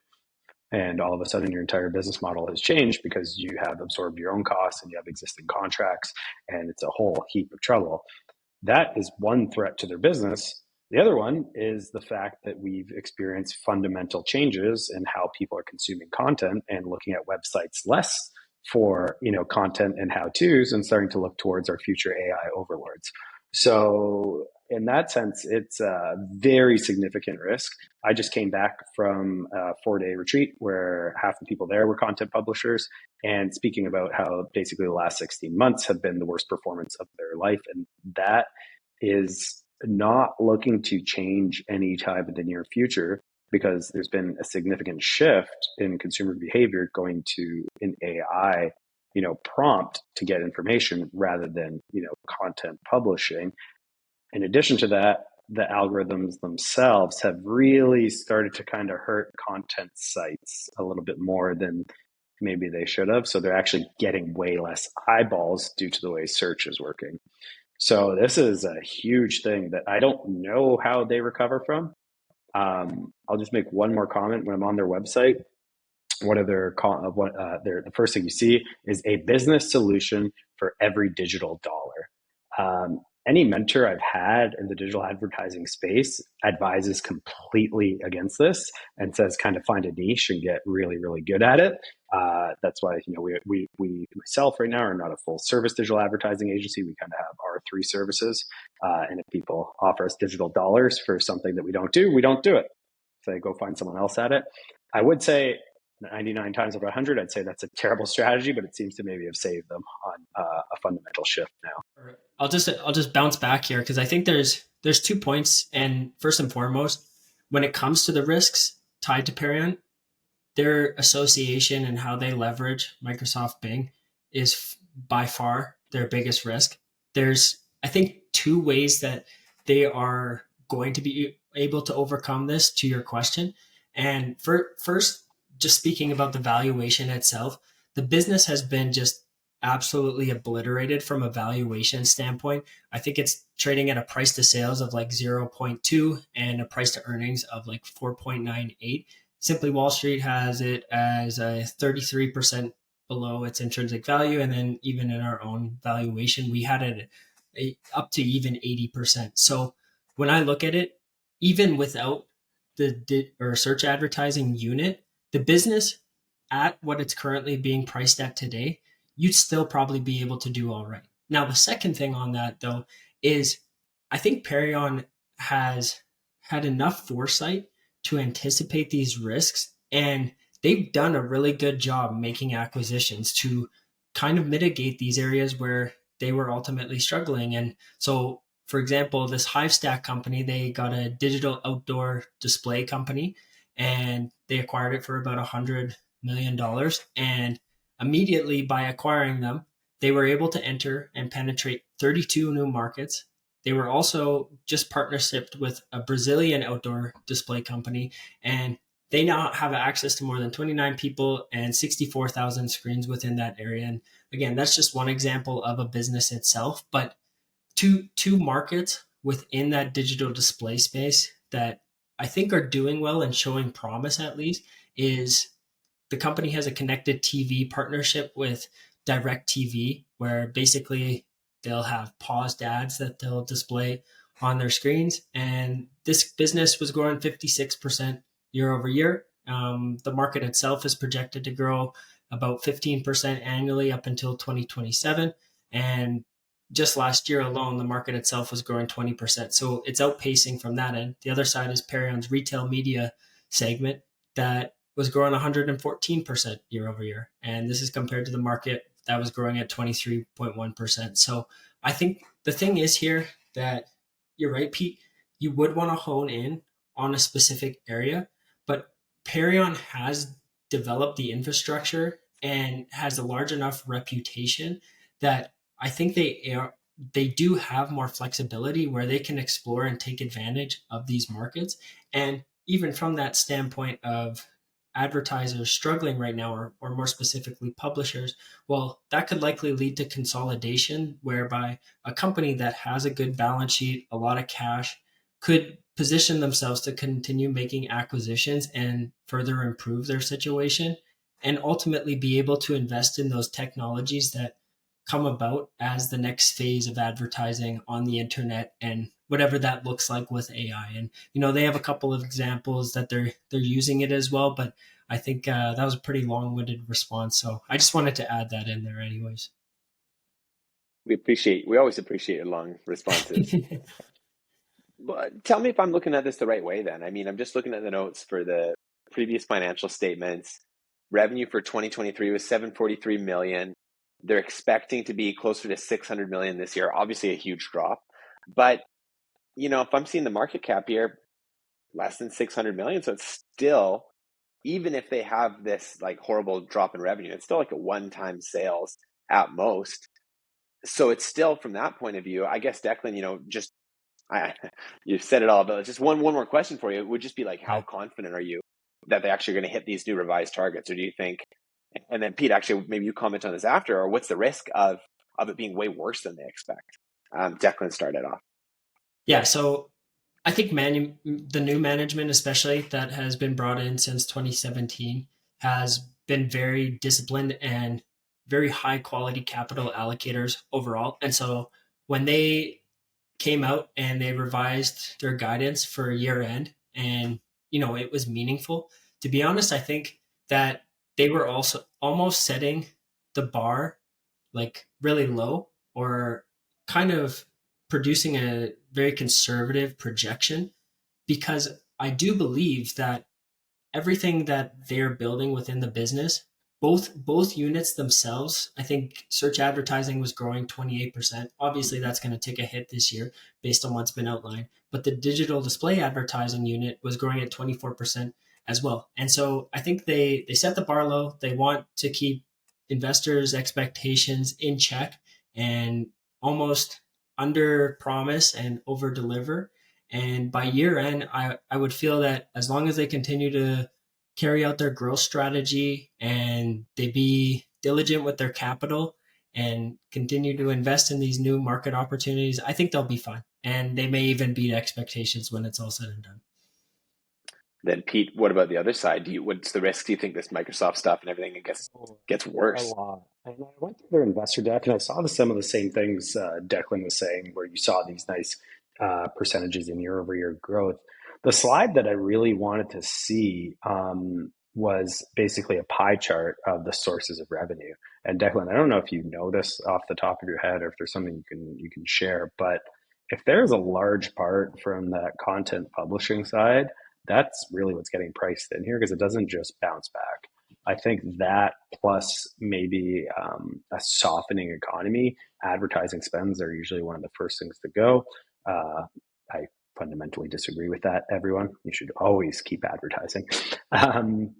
And all of a sudden, your entire business model has changed because you have absorbed your own costs and you have existing contracts, and it's a whole heap of trouble. That is one threat to their business. The other one is the fact that we've experienced fundamental changes in how people are consuming content and looking at websites less for content and how-tos and starting to look towards our future AI overlords. So in that sense, it's a very significant risk. I just came back from a 4-day retreat where half the people there were content publishers and speaking about how basically the last 16 months have been the worst performance of their life. And that is not looking to change any time in the near future because there's been a significant shift in consumer behavior going to an AI prompt to get information rather than content publishing. In addition to that, the algorithms themselves have really started to kind of hurt content sites a little bit more than maybe they should have. So they're actually getting way less eyeballs due to the way search is working. So this is a huge thing that I don't know how they recover from. I'll just make one more comment. When I'm on their website, the first thing you see is a business solution for every digital dollar. Any mentor I've had in the digital advertising space advises completely against this and says kind of find a niche and get really, really good at it. That's why we myself right now are not a full service digital advertising agency. We kind of have our 3 services, and if people offer us digital dollars for something that we don't do it. So go find someone else at it. I would say 99 times out of 100, I'd say that's a terrible strategy, but it seems to maybe have saved them on a fundamental shift now. I'll just bounce back here because I think there's 2 points. And first and foremost, when it comes to the risks tied to Perion, their association and how they leverage Microsoft Bing is by far their biggest risk. There's, I think, 2 ways that they are going to be able to overcome this, to your question. And first, just speaking about the valuation itself, the business has been just absolutely obliterated from a valuation standpoint. I think it's trading at a price to sales of like 0.2 and a price to earnings of like 4.98. Simply Wall Street has it as a 33% below its intrinsic value. And then even in our own valuation, we had it up to even 80%. So when I look at it, even without or search advertising unit, the business at what it's currently being priced at today, you'd still probably be able to do all right. Now, the second thing on that though is I think Perion has had enough foresight to anticipate these risks, and they've done a really good job making acquisitions to kind of mitigate these areas where they were ultimately struggling. And so, for example, this HiveStack company, they got a digital outdoor display company, and they acquired it for about $100 million. And immediately by acquiring them, they were able to enter and penetrate 32 new markets. They were also just partnershiped with a Brazilian outdoor display company, and they now have access to more than 29 people and 64,000 screens within that area. And again, that's just one example of a business itself, but two markets within that digital display space that I think are doing well and showing promise at least is the company has a connected TV partnership with DirecTV, where basically they'll have paused ads that they'll display on their screens. And this business was growing 56% year over year. The market itself is projected to grow about 15% annually up until 2027. And just last year alone, the market itself was growing 20%. So it's outpacing from that end. The other side is Perion's retail media segment that was growing 114% year over year. And this is compared to the market that was growing at 23.1%. So I think the thing is here that you're right, Pete, you would want to hone in on a specific area, but Perion has developed the infrastructure and has a large enough reputation that I think they do have more flexibility where they can explore and take advantage of these markets. And even from that standpoint of advertisers struggling right now, or more specifically publishers, well, that could likely lead to consolidation, whereby a company that has a good balance sheet, a lot of cash, could position themselves to continue making acquisitions and further improve their situation, and ultimately be able to invest in those technologies that come about as the next phase of advertising on the internet and whatever that looks like with AI. And they have a couple of examples that they're using it as well, but I think that was a pretty long-winded response. So I just wanted to add that in there, anyways. We always appreciate your long responses. But tell me if I'm looking at this the right way then. I mean, I'm just looking at the notes for the previous financial statements. Revenue for 2023 was 743 million. They're expecting to be closer to 600 million this year. Obviously a huge drop. But, if I'm seeing the market cap here, less than 600 million. So it's still, even if they have this like horrible drop in revenue, it's still like a one-time sales at most. So it's still, from that point of view, I guess, Declan, you've said it all, but just one more question for you. It would just be like, how confident are you that they're actually going to hit these new revised targets? Or do you think, and then Pete, actually, maybe you comment on this after, or what's the risk of it being way worse than they expect? Declan started off. Yeah, so I think the new management, especially that has been brought in since 2017, has been very disciplined and very high quality capital allocators overall. And so when they came out and they revised their guidance for year end, and it was meaningful, to be honest, I think that they were also almost setting the bar like really low, or kind of producing a very conservative projection, because I do believe that everything that they're building within the business, both units themselves, I think search advertising was growing 28%. Obviously, that's going to take a hit this year based on what's been outlined. But the digital display advertising unit was growing at 24% as well. And so I think they set the bar low. They want to keep investors' expectations in check and almost under promise and over deliver. And by year end, I would feel that as long as they continue to carry out their growth strategy and they be diligent with their capital and continue to invest in these new market opportunities, I think they'll be fine. And they may even beat expectations when it's all said and done. Then Pete, what about the other side? What's the risk? Do you think this Microsoft stuff and everything gets worse? A lot. And I went through their investor deck and I saw some of the same things Declan was saying, where you saw these nice percentages in year-over-year growth. The slide that I really wanted to see was basically a pie chart of the sources of revenue. And Declan, I don't know if you know this off the top of your head or if there's something you can share, but if there's a large part from that content publishing side, that's really what's getting priced in here because it doesn't just bounce back. I think that plus maybe a softening economy, advertising spends are usually one of the first things to go. I fundamentally disagree with that, everyone. You should always keep advertising.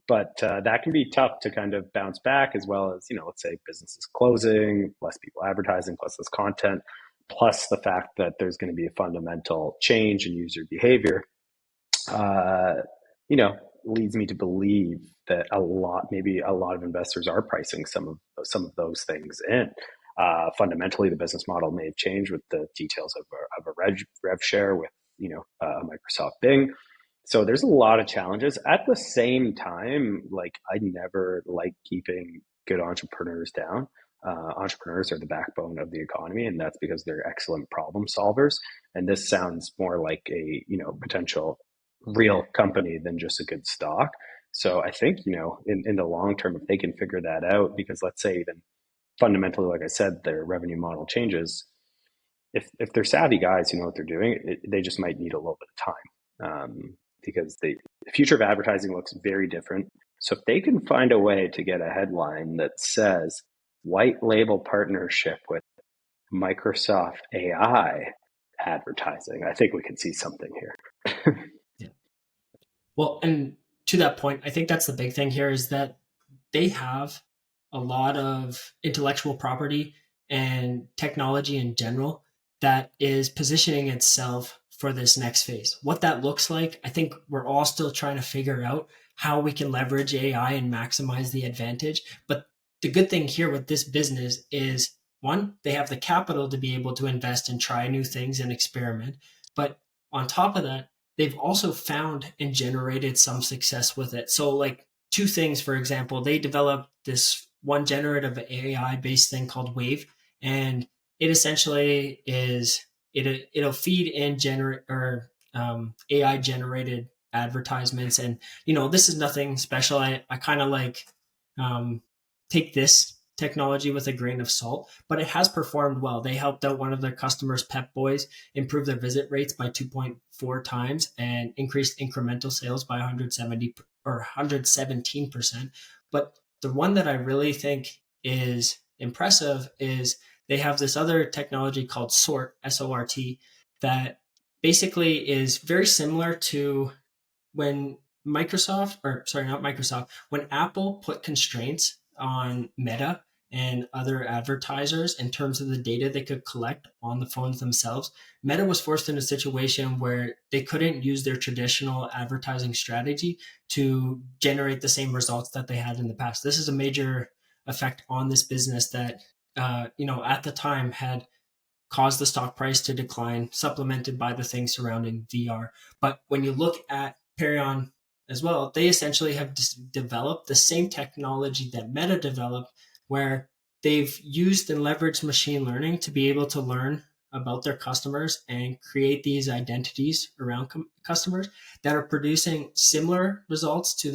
But that can be tough to kind of bounce back as well as, let's say businesses closing, less people advertising, plus this content, plus the fact that there's going to be a fundamental change in user behavior, leads me to believe that maybe a lot of investors are pricing some of those things in. Fundamentally, the business model may have changed with the details of a rev share with Microsoft Bing. So there's a lot of challenges. At the same time, I never like keeping good entrepreneurs down. Entrepreneurs are the backbone of the economy, and that's because they're excellent problem solvers. And this sounds more like a potential real company than just a good stock. So I think in the long term, if they can figure that out, because let's say even fundamentally, like I said, their revenue model changes. If they're savvy guys who know what they're doing, they just might need a little bit of time because the future of advertising looks very different. So if they can find a way to get a headline that says white label partnership with Microsoft AI advertising, I think we can see something here. Yeah. Well, and to that point, I think that's the big thing here is that they have a lot of intellectual property and technology in general that is positioning itself for this next phase. What that looks like, I think we're all still trying to figure out how we can leverage AI and maximize the advantage. But the good thing here with this business is, one, they have the capital to be able to invest and try new things and experiment. But on top of that, they've also found and generated some success with it. So two things, for example, they developed this one generative AI based thing called Wave, and it essentially is it'll feed in AI generated advertisements. And this is nothing special. I kind of take this technology with a grain of salt, but it has performed well. They helped out one of their customers, Pep Boys, improve their visit rates by 2.4 times and increased incremental sales by 170 or 117%. But the one that I really think is impressive is they have this other technology called SORT, SORT, that basically is very similar to when when Apple put constraints on Meta and other advertisers in terms of the data they could collect on the phones themselves. Meta was forced in a situation where they couldn't use their traditional advertising strategy to generate the same results that they had in the past. This is a major effect on this business that, at the time had caused the stock price to decline, supplemented by the things surrounding VR. But when you look at Perion as well, they essentially have developed the same technology that Meta developed, where they've used and leveraged machine learning to be able to learn about their customers and create these identities around customers that are producing similar results to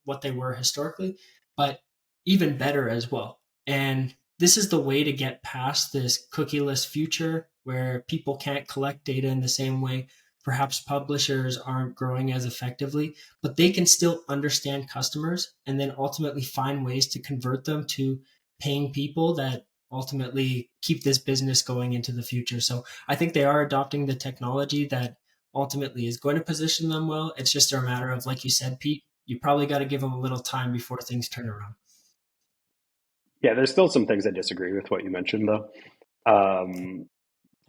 what they were historically, but even better as well. And this is the way to get past this cookieless future where people can't collect data in the same way. Perhaps publishers aren't growing as effectively, but they can still understand customers and then ultimately find ways to convert them to paying people that ultimately keep this business going into the future. So I think they are adopting the technology that ultimately is going to position them well. It's just a matter of, like you said, Pete, you probably got to give them a little time before things turn around. Yeah, there's still some things I disagree with what you mentioned, though.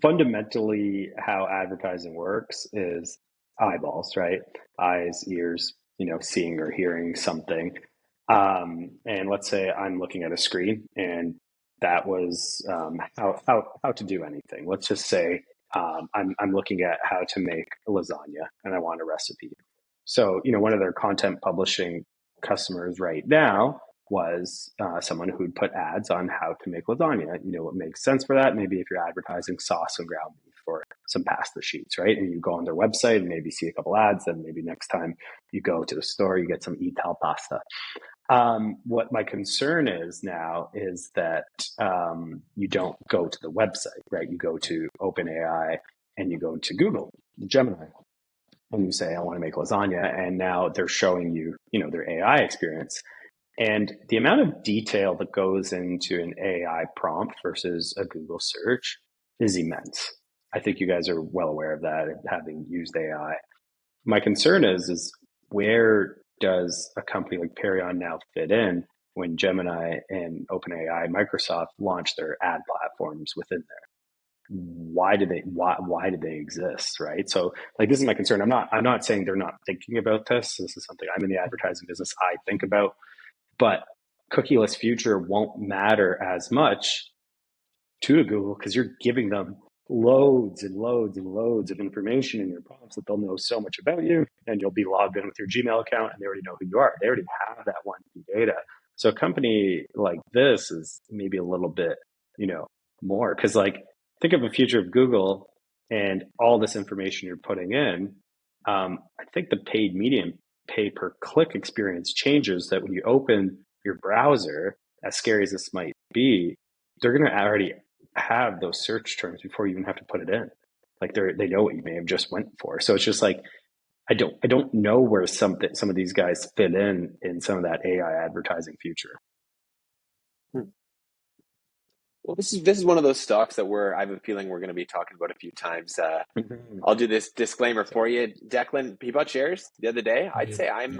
Fundamentally, how advertising works is eyeballs, right? Eyes, ears, seeing or hearing something. And let's say I'm looking at a screen, and that was how to do anything. Let's just say I'm looking at how to make lasagna, and I want a recipe. So, one of their content publishing customers right now was someone who'd put ads on how to make lasagna. What makes sense for that? Maybe if you're advertising sauce and ground beef, or some pasta sheets, right? And you go on their website and maybe see a couple ads, and maybe next time you go to the store, you get some Ital pasta. What my concern is now is that you don't go to the website, right? You go to OpenAI and you go to Google, Gemini, and you say, I want to make lasagna. And now they're showing you, their AI experience. And the amount of detail that goes into an AI prompt versus a Google search is immense. I think you guys are well aware of that, having used AI. My concern is where does a company like Perion now fit in when Gemini and OpenAI, Microsoft launched their ad platforms within there? Why do they exist, right? So like, this is my concern. I'm not saying they're not thinking about this. This is something I'm in the advertising business, I think about, but cookieless future won't matter as much to Google because you're giving them loads and loads and loads of information in your prompts that they'll know so much about you, and you'll be logged in with your Gmail account and they already know who you are. They already have that 1P data. So a company like this is maybe a little bit, more, because like, think of a future of Google and all this information you're putting in. I think the paid medium pay per click experience changes, that when you open your browser, as scary as this might be, they're going to already have those search terms before you even have to put it in. Like they know what you may have just went for. So it's just like, I don't know where some of these guys fit in some of that AI advertising future. Well, this is one of those stocks that I have a feeling we're going to be talking about a few times. I'll do this disclaimer for you, Declan. He bought shares the other day. I'd say I've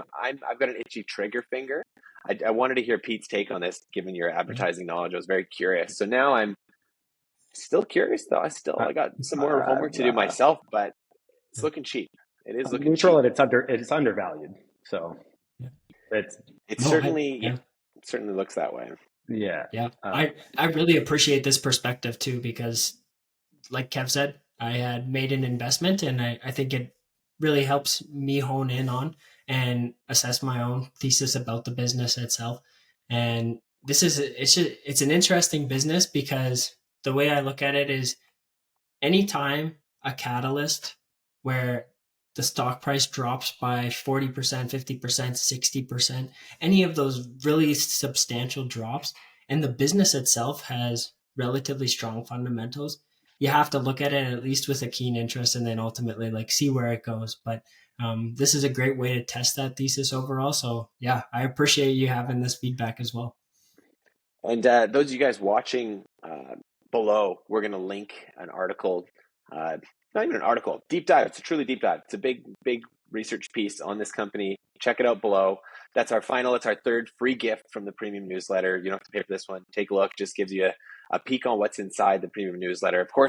got an itchy trigger finger. I wanted to hear Pete's take on this, given your advertising knowledge. I was very curious. So now I'm still curious, though. I got some more homework to do myself, but it's looking cheap. It is looking neutral, cheap. and it's undervalued. So it certainly looks that way. Yeah. I really appreciate this perspective too, because like Kev said, I had made an investment, and I think it really helps me hone in on and assess my own thesis about the business itself. And it's an interesting business, because the way I look at it is, anytime a catalyst where the stock price drops by 40%, 50%, 60%, any of those really substantial drops, and the business itself has relatively strong fundamentals, you have to look at it at least with a keen interest, and then ultimately see where it goes. But this is a great way to test that thesis overall. So yeah, I appreciate you having this feedback as well. And those of you guys watching, below, we're going to link an article, not even an article, deep dive. It's a truly deep dive. It's a big research piece on this company. Check it out below. It's our third free gift from the premium newsletter. You don't have to pay for this one. Take a look. Just gives you a peek on what's inside the premium newsletter. Of course,